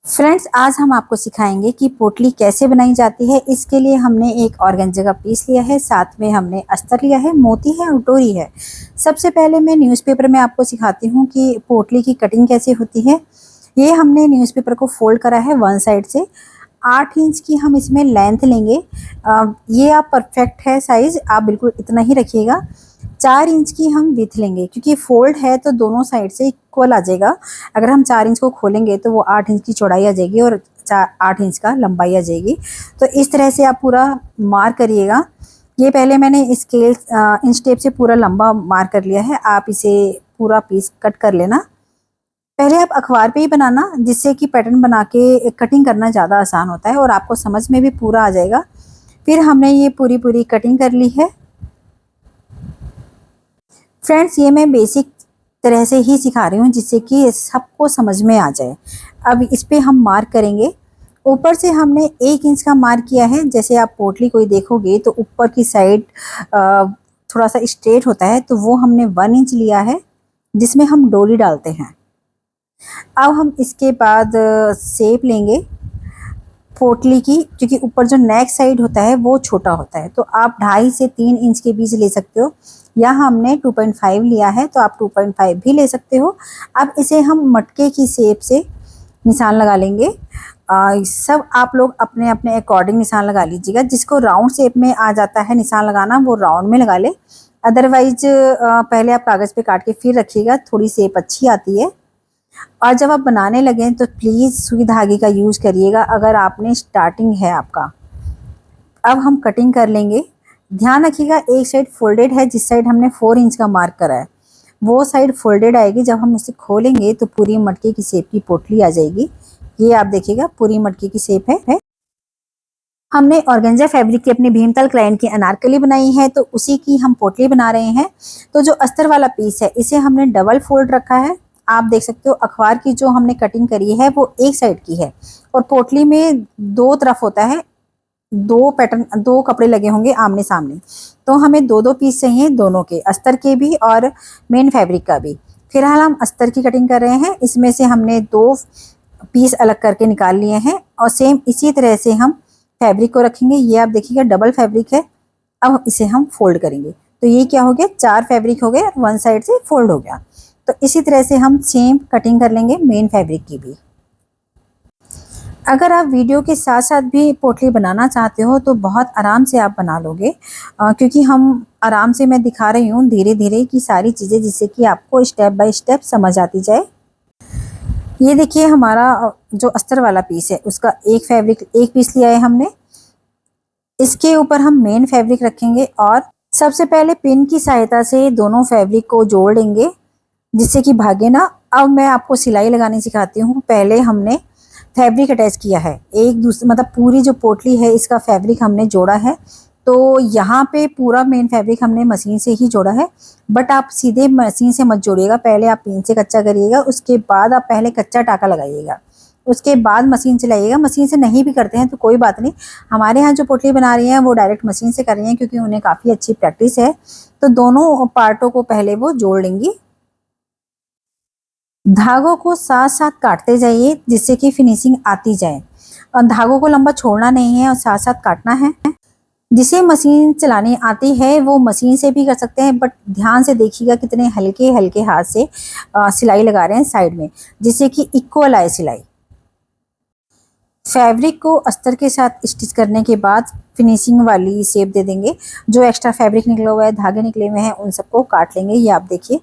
Friends, आज हम आपको सिखाएंगे कि पोटली कैसे बनाई जाती है। इसके लिए हमने एक ऑर्गेन्जा का पीस लिया है, साथ में हमने अस्तर लिया है, मोती है और डोरी है। सबसे पहले मैं न्यूज़पेपर में आपको सिखाती हूँ कि पोटली की कटिंग कैसे होती है। ये हमने न्यूज़पेपर को फोल्ड करा है वन साइड से। 8 इंच की हम इसमें लेंथ लेंगे। ये आप परफेक्ट है साइज़, आप बिल्कुल इतना ही रखिएगा। 4 इंच की हम विड्थ लेंगे, क्योंकि फोल्ड है तो दोनों साइड से इक्वल आ जाएगा। अगर हम 4 इंच को खोलेंगे तो वो 8 इंच की चौड़ाई आ जाएगी और 8 इंच का लंबाई आ जाएगी। तो इस तरह से आप पूरा मार्क करिएगा। ये पहले मैंने स्केल इंच टेप से पूरा लंबा मार्क कर लिया है। आप इसे पूरा पीस कट कर लेना। पहले आप अखबार पे ही बनाना, जिससे कि पैटर्न बना के कटिंग करना ज़्यादा आसान होता है और आपको समझ में भी पूरा आ जाएगा। फिर हमने ये पूरी कटिंग कर ली है। फ्रेंड्स, ये मैं बेसिक तरह से ही सिखा रही हूँ, जिससे कि सबको समझ में आ जाए। अब इस पे हम मार्क करेंगे। ऊपर से हमने 1 इंच का मार्क किया है। जैसे आप पोटली कोई देखोगे तो ऊपर की साइड थोड़ा सा स्ट्रेट होता है, तो वो हमने 1 इंच लिया है, जिसमें हम डोरी डालते हैं। अब हम इसके बाद शेप लेंगे पोटली की, क्योंकि ऊपर जो नेक साइड होता है वो छोटा होता है, तो आप 2.5 से 3 इंच के बीच ले सकते हो, या हमने 2.5 लिया है तो आप 2.5 भी ले सकते हो। अब इसे हम मटके की शेप से निशान लगा लेंगे। सब आप लोग अपने अपने अकॉर्डिंग निशान लगा लीजिएगा। जिसको राउंड शेप में आ जाता है निशान लगाना, वो राउंड में लगा ले। अदरवाइज पहले आप कागज़ पे काट के फिर रखिएगा, थोड़ी शेप अच्छी आती है। और जब आप बनाने लगें तो प्लीज़ सुई धागे का यूज़ करिएगा, अगर आपने स्टार्टिंग है आपका। अब हम कटिंग कर लेंगे। ध्यान रखिएगा, एक साइड फोल्डेड है, जिस साइड हमने 4 इंच का मार्क करा है वो साइड फोल्डेड आएगी। जब हम उसे खोलेंगे तो पूरी मटके की शेप की पोटली आ जाएगी। ये आप देखिएगा, पूरी मटके की शेप है। हमने ऑर्गेन्जा फैब्रिक की अपनी भीमताल क्लाइंट की अनारकली बनाई है, तो उसी की हम पोटली बना रहे हैं। तो जो अस्तर वाला पीस है, इसे हमने डबल फोल्ड रखा है। आप देख सकते हो, अखबार की जो हमने कटिंग करी है वो एक साइड की है, और पोटली में 2 तरफ होता है। 2 पैटर्न, 2 कपड़े लगे होंगे आमने सामने, तो हमें 2-2 पीस चाहिए, दोनों के, अस्तर के भी और मेन फैब्रिक का भी। फिलहाल हम अस्तर की कटिंग कर रहे हैं। इसमें से हमने 2 पीस अलग करके निकाल लिए हैं, और सेम इसी तरह से हम फैब्रिक को रखेंगे। ये आप देखिएगा, डबल फैब्रिक है। अब इसे हम फोल्ड करेंगे, तो ये क्या हो गया, 4 फैब्रिक हो गए और 1 साइड से फोल्ड हो गया। तो इसी तरह से हम सेम कटिंग कर लेंगे मेन फैब्रिक की भी। अगर आप वीडियो के साथ साथ भी पोटली बनाना चाहते हो तो बहुत आराम से आप बना लोगे, क्योंकि हम आराम से, मैं दिखा रही हूँ धीरे धीरे की सारी चीज़ें, जिससे कि आपको स्टेप बाय स्टेप समझ आती जाए। ये देखिए, हमारा जो अस्तर वाला पीस है उसका एक पीस लिया है हमने। इसके ऊपर हम मेन फैब्रिक रखेंगे और सबसे पहले पिन की सहायता से दोनों फैब्रिक को जोड़ लेंगे, जिससे कि भागे ना। अब मैं आपको सिलाई लगानी सिखाती हूँ। पहले हमने फैब्रिक अटैच किया है, एक दूसरे, मतलब पूरी जो पोटली है इसका फैब्रिक हमने जोड़ा है। तो यहाँ पे पूरा मेन फैब्रिक हमने मशीन से ही जोड़ा है, बट आप सीधे मशीन से मत जोड़िएगा। पहले आप पिन से कच्चा करिएगा, उसके बाद आप पहले कच्चा टाका लगाइएगा, उसके बाद मशीन चलाइएगा। मशीन से नहीं भी करते हैं तो कोई बात नहीं। हमारे यहाँ जो पोटली बना रही हैं वो डायरेक्ट मशीन से कर रही हैं, क्योंकि उन्हें काफ़ी अच्छी प्रैक्टिस है। तो दोनों पार्टों को पहले वो जोड़ लेंगी। धागों को साथ साथ काटते जाइए, जिससे कि फिनिशिंग आती जाए, और धागों को लंबा छोड़ना नहीं है और साथ साथ काटना है। जिसे मशीन चलानी आती है वो मशीन से भी कर सकते हैं, बट ध्यान से देखिएगा कितने हल्के हल्के हाथ से सिलाई लगा रहे हैं साइड में, जिससे कि इक्वल आए सिलाई। फैब्रिक को अस्तर के साथ स्टिच करने के बाद फिनिशिंग वाली शेप दे देंगे। जो एक्स्ट्रा फैब्रिक निकला हुआ है, धागे निकले हुए हैं, उन सबको काट लेंगे। ये आप देखिए,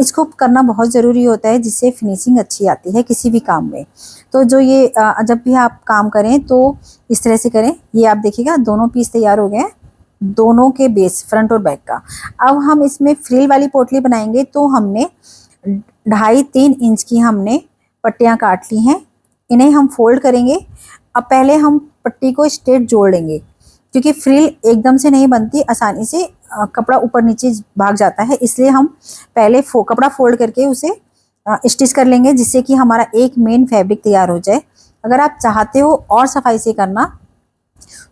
इसको करना बहुत ज़रूरी होता है, जिससे फिनिशिंग अच्छी आती है किसी भी काम में। तो जो ये जब भी आप काम करें तो इस तरह से करें। ये आप देखिएगा, दोनों पीस तैयार हो गए हैं, दोनों के बेस, फ्रंट और बैक का। अब हम इसमें फ्रिल वाली पोटली बनाएंगे, तो हमने 2.5-3 इंच की हमने पट्टियाँ काट ली हैं। इन्हें हम फोल्ड करेंगे। अब पहले हम पट्टी को स्ट्रेट जोड़ लेंगे, क्योंकि फ्रिल एकदम से नहीं बनती आसानी से, कपड़ा ऊपर नीचे भाग जाता है, इसलिए हम पहले कपड़ा फोल्ड करके उसे स्टिच कर लेंगे, जिससे कि हमारा एक मेन फैब्रिक तैयार हो जाए। अगर आप चाहते हो और सफाई से करना,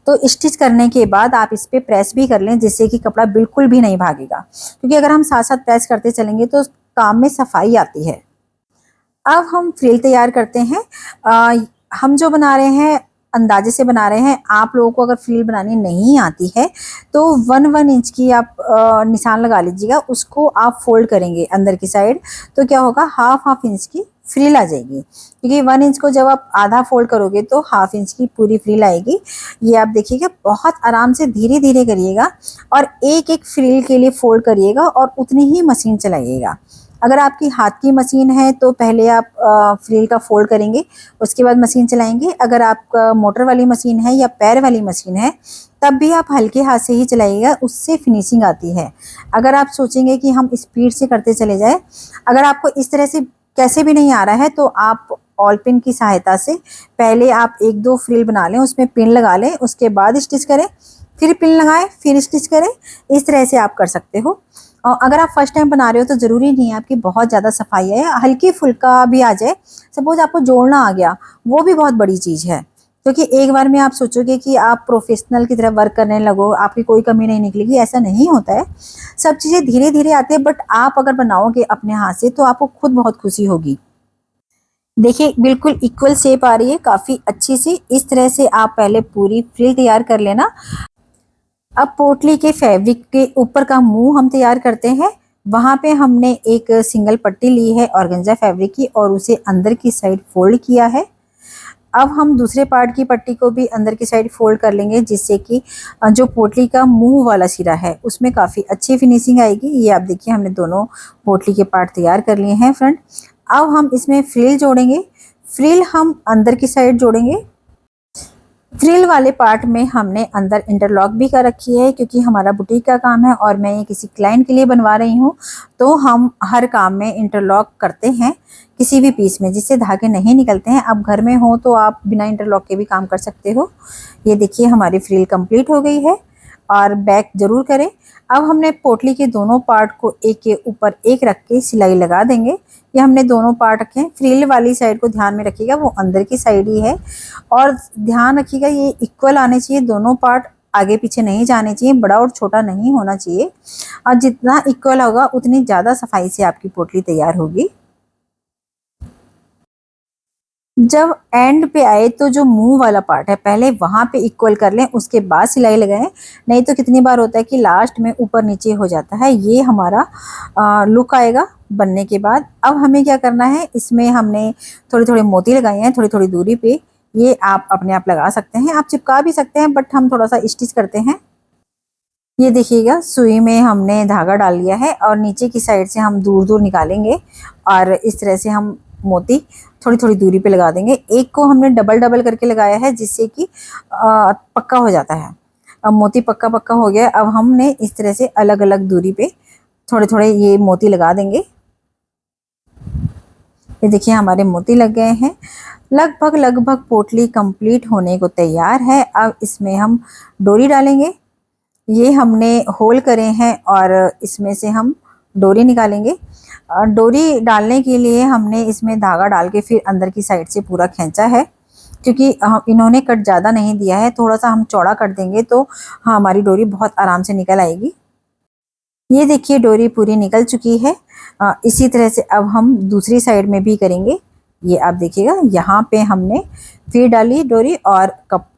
तो स्टिच करने के बाद आप इस पर प्रेस भी कर लें, जिससे कि कपड़ा बिल्कुल भी नहीं भागेगा, क्योंकि अगर हम साथ साथ प्रेस करते चलेंगे तो काम में सफाई आती है। अब हम फ्रिल तैयार करते हैं। हम जो बना रहे हैं अंदाजे से बना रहे हैं। आप लोगों को अगर फ्रिल बनानी नहीं आती है तो 1 इंच की आप निशान लगा लीजिएगा, उसको आप फोल्ड करेंगे अंदर की साइड, तो क्या होगा, हाफ इंच की फ्रिल आ जाएगी। क्योंकि 1 इंच को जब आप आधा फोल्ड करोगे तो हाफ इंच की पूरी फ्रिल आएगी। ये आप देखिएगा, बहुत आराम से धीरे धीरे करिएगा और एक एक फ्रिल के लिए फोल्ड करिएगा और उतनी ही मशीन चलाइएगा। अगर आपकी हाथ की मशीन है तो पहले आप फ्रिल का फोल्ड करेंगे, उसके बाद मशीन चलाएंगे। अगर आपका मोटर वाली मशीन है या पैर वाली मशीन है तब भी आप हल्के हाथ से ही चलाइएगा, उससे फिनिशिंग आती है। अगर आप सोचेंगे कि हम स्पीड से करते चले जाए, अगर आपको इस तरह से कैसे भी नहीं आ रहा है तो आप ऑल पिन की सहायता से पहले आप 1-2 फ्रिल बना लें, उसमें पिन लगा लें, उसके बाद स्टिच करें, फिर पिन लगाएं, फिर स्टिच करें। इस तरह से आप कर सकते हो। और अगर आप फर्स्ट टाइम बना रहे हो तो ज़रूरी नहीं है आपकी बहुत ज़्यादा सफाई है, हल्की फुल्का भी आ जाए। सपोज आपको जोड़ना आ गया, वो भी बहुत बड़ी चीज़ है, क्योंकि एक बार में आप सोचोगे कि आप प्रोफेशनल की तरह वर्क करने लगो, आपकी कोई कमी नहीं निकलेगी, ऐसा नहीं होता है। सब चीज़ें धीरे धीरे आती है, बट आप अगर बनाओगे अपने हाथ से तो आपको खुद बहुत खुशी होगी। देखिए बिल्कुल इक्वल शेप आ रही है, काफ़ी अच्छी सी। इस तरह से आप पहले पूरी फ्रिल तैयार कर लेना। अब पोटली के फैब्रिक के ऊपर का मुंह हम तैयार करते हैं। वहाँ पे हमने एक सिंगल पट्टी ली है ऑर्गेन्जा फैब्रिक की और उसे अंदर की साइड फोल्ड किया है। अब हम दूसरे पार्ट की पट्टी को भी अंदर की साइड फोल्ड कर लेंगे, जिससे कि जो पोटली का मुंह वाला सिरा है उसमें काफ़ी अच्छी फिनिशिंग आएगी। ये आप देखिए, हमने दोनों पोटली के पार्ट तैयार कर लिए हैं फ्रेंड। अब हम इसमें फ्रिल जोड़ेंगे। फ्रिल हम अंदर की साइड जोड़ेंगे। फ्रिल वाले पार्ट में हमने अंदर इंटरलॉक भी कर रखी है, क्योंकि हमारा बुटीक का काम है और मैं ये किसी क्लाइंट के लिए बनवा रही हूँ, तो हम हर काम में इंटरलॉक करते हैं किसी भी पीस में, जिससे धागे नहीं निकलते हैं। अब घर में हो तो आप बिना इंटरलॉक के भी काम कर सकते हो। ये देखिए हमारी फ्रिल कंप्लीट हो गई है, और बैक ज़रूर करें। अब हमने पोटली के दोनों पार्ट को एक के ऊपर एक रख के सिलाई लगा देंगे। ये हमने दोनों पार्ट रखे हैं। फ्रिल वाली साइड को ध्यान में रखिएगा, वो अंदर की साइड ही है, और ध्यान रखिएगा ये इक्वल आने चाहिए, दोनों पार्ट आगे पीछे नहीं जाने चाहिए, बड़ा और छोटा नहीं होना चाहिए। और जितना इक्वल होगा उतनी ज़्यादा सफाई से आपकी पोटली तैयार होगी। जब एंड पे आए तो जो मुंह वाला पार्ट है पहले वहाँ पे इक्वल कर लें, उसके बाद सिलाई लगाएं। नहीं तो कितनी बार होता है कि लास्ट में ऊपर नीचे हो जाता है। ये हमारा लुक आएगा बनने के बाद। अब हमें क्या करना है, इसमें हमने थोड़ी थोड़ी मोती लगाए हैं थोड़ी थोड़ी दूरी पे। ये आप अपने आप लगा सकते हैं, आप चिपका भी सकते हैं, बट हम थोड़ा सा स्टिच करते हैं। ये देखिएगा, सुई में हमने धागा डाल लिया है और नीचे की साइड से हम दूर दूर निकालेंगे, और इस तरह से हम मोती थोड़ी थोड़ी दूरी पे लगा देंगे। एक को हमने डबल डबल करके लगाया है, जिससे कि पक्का हो जाता है। अब मोती पक्का पक्का हो गया। अब हमने इस तरह से अलग अलग दूरी पे थोड़े थोड़े ये मोती लगा देंगे। ये देखिए हमारे मोती लग गए हैं। लगभग लगभग पोटली कंप्लीट होने को तैयार है। अब इसमें हम डोरी डालेंगे। ये हमने होल करे हैं और इसमें से हम डोरी निकालेंगे। डोरी डालने के लिए हमने इसमें धागा डाल के फिर अंदर की साइड से पूरा खींचा है, क्योंकि इन्होंने कट ज़्यादा नहीं दिया है, थोड़ा सा हम चौड़ा कर देंगे तो हमारी डोरी बहुत आराम से निकल आएगी। ये देखिए डोरी पूरी निकल चुकी है। इसी तरह से अब हम दूसरी साइड में भी करेंगे। ये आप देखिएगा, यहाँ पे हमने फिर डाली डोरी और कप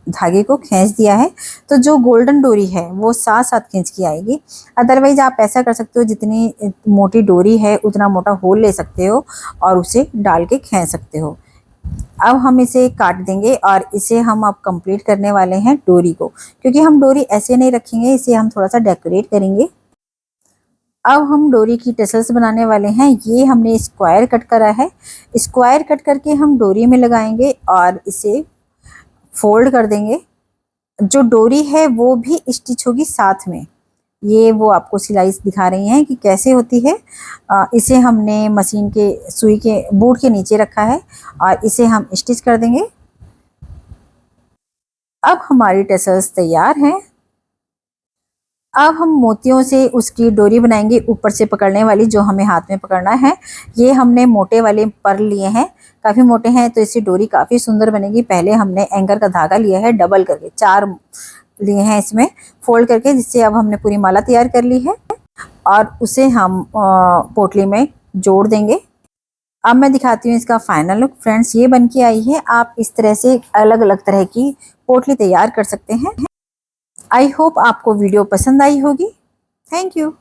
धागे को खींच दिया है, तो जो गोल्डन डोरी है वो साथ साथ खींच के आएगी। अदरवाइज आप ऐसा कर सकते हो, जितनी मोटी डोरी है उतना मोटा होल ले सकते हो और उसे डाल के खींच सकते हो। अब हम इसे काट देंगे और इसे हम अब कंप्लीट करने वाले हैं डोरी को, क्योंकि हम डोरी ऐसे नहीं रखेंगे, इसे हम थोड़ा सा डेकोरेट करेंगे। अब हम डोरी की टसल्स बनाने वाले हैं। ये हमने स्क्वायर कट करा है, स्क्वायर कट करके हम डोरी में लगाएंगे और इसे फोल्ड कर देंगे। जो डोरी है वो भी स्टिच होगी साथ में। ये वो आपको सिलाई दिखा रही हैं कि कैसे होती है। इसे हमने मशीन के सुई के बूट के नीचे रखा है और इसे हम स्टिच कर देंगे। अब हमारी टसल्स तैयार हैं। अब हम मोतियों से उसकी डोरी बनाएंगे, ऊपर से पकड़ने वाली, जो हमें हाथ में पकड़ना है। ये हमने मोटे वाले पर्ल लिए हैं, काफ़ी मोटे हैं, तो इससे डोरी काफ़ी सुंदर बनेगी। पहले हमने एंकर का धागा लिया है, डबल करके 4 लिए हैं इसमें फोल्ड करके, जिससे अब हमने पूरी माला तैयार कर ली है और उसे हम पोटली में जोड़ देंगे। अब मैं दिखाती हूँ इसका फाइनल लुक। फ्रेंड्स, ये बन के आई है। आप इस तरह से अलग अलग तरह की पोटली तैयार कर सकते हैं। आई होप आपको वीडियो पसंद आई होगी। Thank you.